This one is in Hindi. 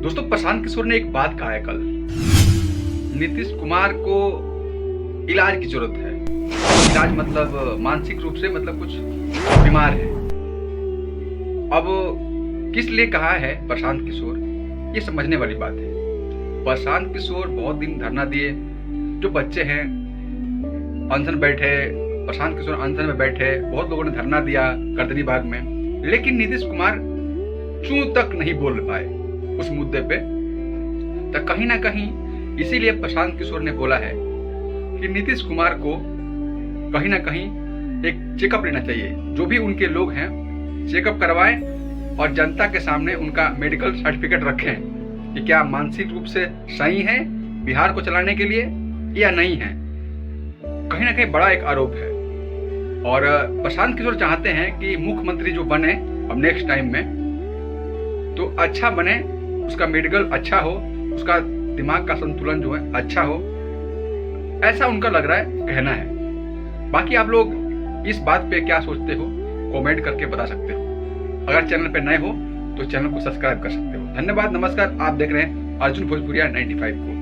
दोस्तों, प्रशांत किशोर ने एक बात कहा है कल। नीतीश कुमार को इलाज की जरूरत है। इलाज मतलब मानसिक रूप से मतलब कुछ बीमार है। अब किस लिए कहा है प्रशांत किशोर, ये समझने वाली बात है। प्रशांत किशोर बहुत दिन धरना दिए, जो बच्चे हैं अनशन बैठे, प्रशांत किशोर अनशन में बैठे, बहुत लोगों ने धरना दिया गर्दनी बाग में, लेकिन नीतीश कुमार चूं तक नहीं बोल पाए उस मुद्दे पे। तो कहीं ना कहीं इसीलिए प्रशांत किशोर ने बोला है कि नीतीश कुमार को कहीं ना कहीं एक चेकअप लेना चाहिए। जो भी उनके लोग हैं चेकअप करवाएं और जनता के सामने उनका मेडिकल सर्टिफिकेट रखें कि क्या मानसिक रूप से सही है बिहार को चलाने के लिए या नहीं है। कहीं ना कहीं बड़ा एक आरोप है और प्रशांत किशोर चाहते हैं कि मुख्यमंत्री जो बने अब नेक्स्ट टाइम में तो अच्छा बने, उसका मेडिकल अच्छा हो, उसका दिमाग का संतुलन जो है अच्छा हो, ऐसा उनका लग रहा है, कहना है। बाकी आप लोग इस बात पे क्या सोचते हो कमेंट करके बता सकते हो। अगर चैनल पे नए हो तो चैनल को सब्सक्राइब कर सकते हो। धन्यवाद, नमस्कार। आप देख रहे हैं अर्जुन भोजपुरिया 95 को।